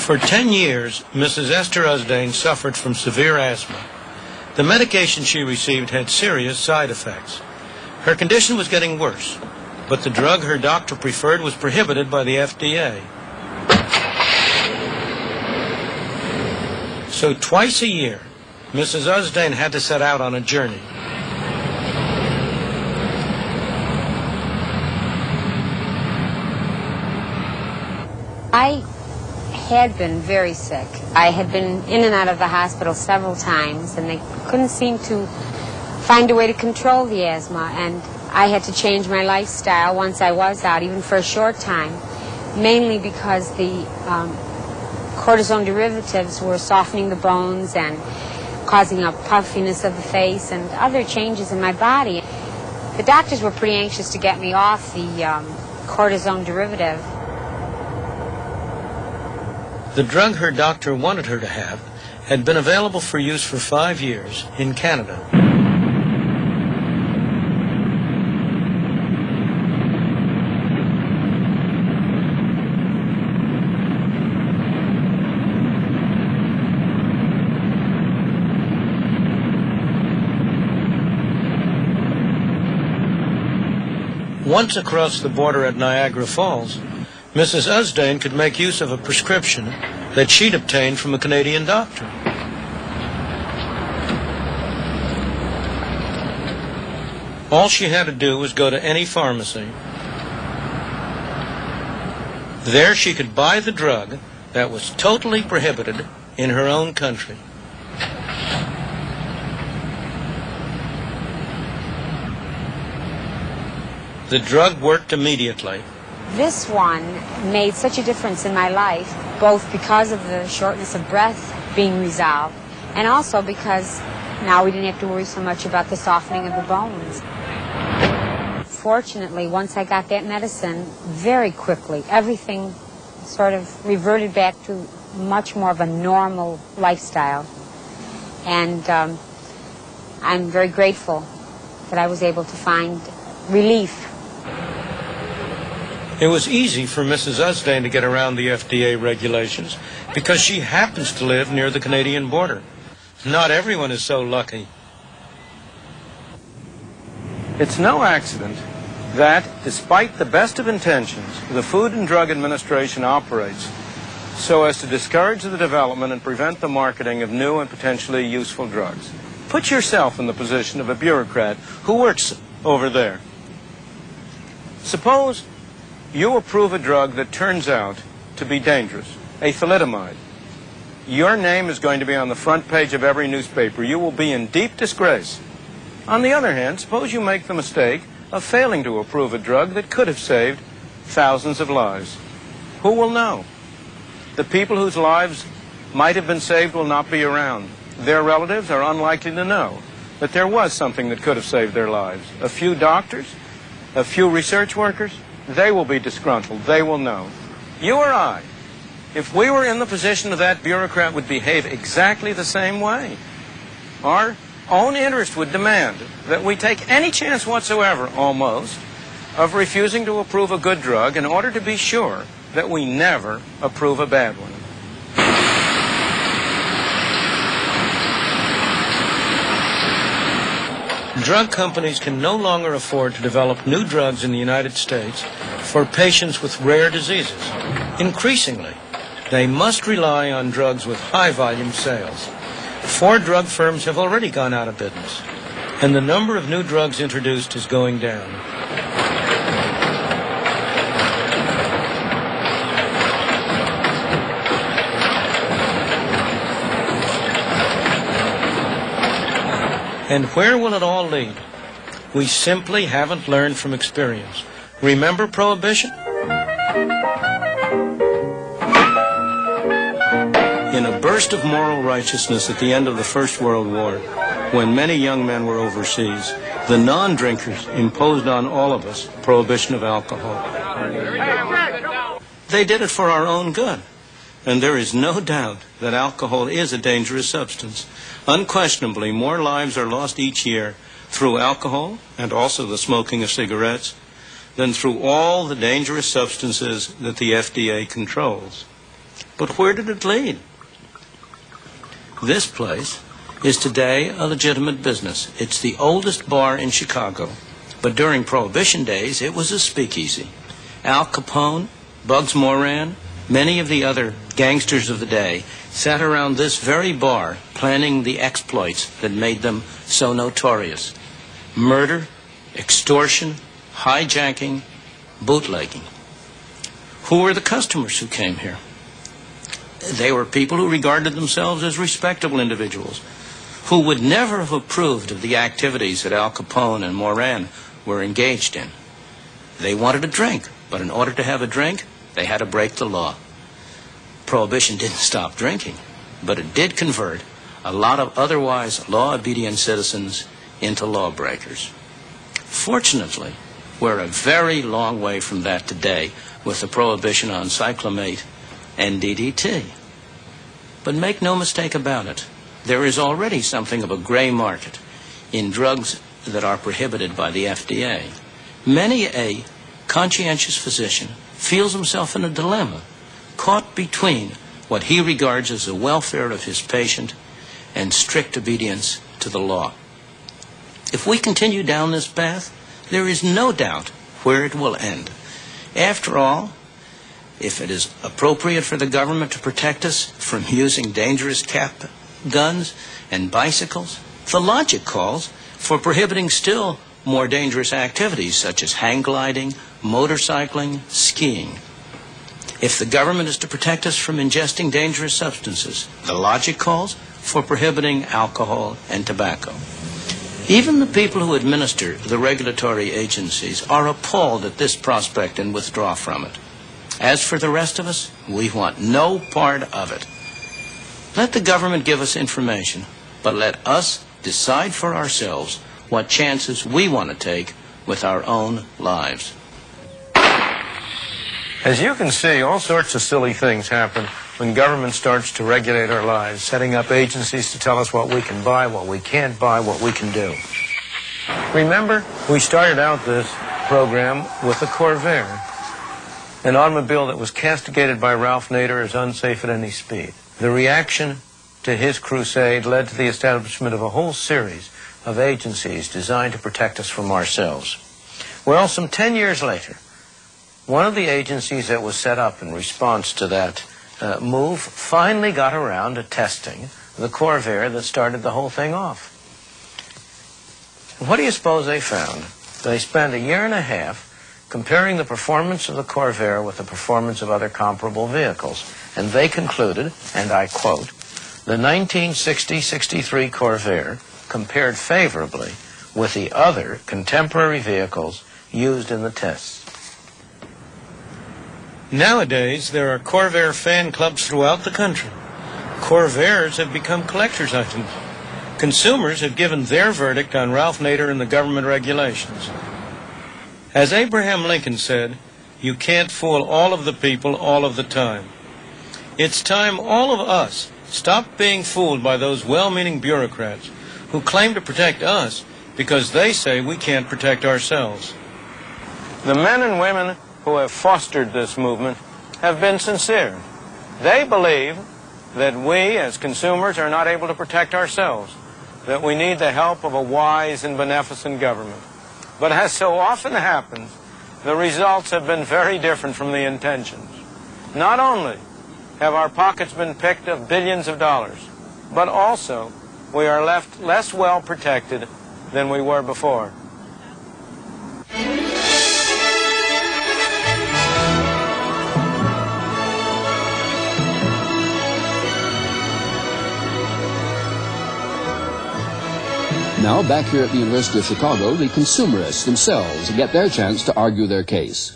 For 10 years, Mrs. Esther Usdane suffered from severe asthma. The medication she received had serious side effects. Her condition was getting worse, but the drug her doctor preferred was prohibited by the FDA. So twice a year, Mrs. Usdane had to set out on a journey. I had been very sick. I had been in and out of the hospital several times, and they couldn't seem to find a way to control the asthma, and I had to change my lifestyle once I was out, even for a short time, mainly because the cortisone derivatives were softening the bones and causing a puffiness of the face and other changes in my body. The doctors were pretty anxious to get me off the cortisone derivative. The drug her doctor wanted her to have had been available for use for 5 years in Canada. Once across the border at Niagara Falls, Mrs. Usdane could make use of a prescription that she'd obtained from a Canadian doctor. All she had to do was go to any pharmacy. There she could buy the drug that was totally prohibited in her own country. The drug worked immediately. This one made such a difference in my life, both because of the shortness of breath being resolved, and also because now we didn't have to worry so much about the softening of the bones. Fortunately, once I got that medicine, very quickly, everything sort of reverted back to much more of a normal lifestyle. And I'm very grateful that I was able to find relief. It was easy for Mrs. Usdane to get around the FDA regulations because she happens to live near the Canadian border. Not everyone is so lucky. It's no accident that, despite the best of intentions, the Food and Drug Administration operates so as to discourage the development and prevent the marketing of new and potentially useful drugs. Put yourself in the position of a bureaucrat who works over there. Suppose you approve a drug that turns out to be dangerous, a thalidomide. Your name is going to be on the front page of every newspaper. You will be in deep disgrace. On the other hand, suppose you make the mistake of failing to approve a drug that could have saved thousands of lives. Who will know? The people whose lives might have been saved will not be around. Their relatives are unlikely to know that there was something that could have saved their lives. A few doctors, a few research workers, they will be disgruntled. They will know. You or I, if we were in the position of that bureaucrat, would behave exactly the same way. Our own interest would demand that we take any chance whatsoever, almost, of refusing to approve a good drug in order to be sure that we never approve a bad one. Drug companies can no longer afford to develop new drugs in the United States for patients with rare diseases. Increasingly, they must rely on drugs with high-volume sales. 4 drug firms have already gone out of business, and the number of new drugs introduced is going down. And where will it all lead? We simply haven't learned from experience. Remember Prohibition? In a burst of moral righteousness at the end of the First World War, when many young men were overseas, the non-drinkers imposed on all of us prohibition of alcohol. They did it for our own good. And there is no doubt that alcohol is a dangerous substance. Unquestionably, more lives are lost each year through alcohol and also the smoking of cigarettes than through all the dangerous substances that the FDA controls. But where did it lead? This place is today a legitimate business. It's the oldest bar in Chicago. But during Prohibition days, it was a speakeasy. Al Capone, Bugs Moran, many of the other gangsters of the day sat around this very bar planning the exploits that made them so notorious. Murder, extortion, hijacking, bootlegging. Who were the customers who came here? They were people who regarded themselves as respectable individuals, who would never have approved of the activities that Al Capone and Moran were engaged in. They wanted a drink, but in order to have a drink, they had to break the law. Prohibition didn't stop drinking, but it did convert a lot of otherwise law-obedient citizens into lawbreakers. Fortunately, we're a very long way from that today with the prohibition on cyclamate and DDT. But make no mistake about it, there is already something of a gray market in drugs that are prohibited by the FDA. Many a conscientious physician feels himself in a dilemma, caught between what he regards as the welfare of his patient and strict obedience to the law. If we continue down this path, there is no doubt where it will end. After all, if it is appropriate for the government to protect us from using dangerous cap guns and bicycles, the logic calls for prohibiting still more dangerous activities such as hang gliding, motorcycling, skiing. If the government is to protect us from ingesting dangerous substances, the logic calls for prohibiting alcohol and tobacco. Even the people who administer the regulatory agencies are appalled at this prospect and withdraw from it. As for the rest of us, we want no part of it. Let the government give us information, but let us decide for ourselves what chances we want to take with our own lives. As you can see, all sorts of silly things happen when government starts to regulate our lives, setting up agencies to tell us what we can buy, what we can't buy, what we can do. Remember, we started out this program with a Corvair, an automobile that was castigated by Ralph Nader as unsafe at any speed. The reaction to his crusade led to the establishment of a whole series of agencies designed to protect us from ourselves. Well, some 10 years later, one of the agencies that was set up in response to that move finally got around to testing the Corvair that started the whole thing off. And what do you suppose they found? They spent a year and a half comparing the performance of the Corvair with the performance of other comparable vehicles. And they concluded, and I quote, the 1960-63 Corvair compared favorably with the other contemporary vehicles used in the tests. Nowadays, there are Corvair fan clubs throughout the country. Corvairs have become collector's items. Consumers have given their verdict on Ralph Nader and the government regulations. As Abraham Lincoln said, you can't fool all of the people all of the time. It's time all of us stop being fooled by those well-meaning bureaucrats who claim to protect us because they say we can't protect ourselves. The men and women who have fostered this movement have been sincere. They believe that we as consumers are not able to protect ourselves, that we need the help of a wise and beneficent government. But as so often happens, the results have been very different from the intentions. Not only have our pockets been picked of billions of dollars, but also we are left less well protected than we were before. Now, back here at the University of Chicago, the consumerists themselves get their chance to argue their case.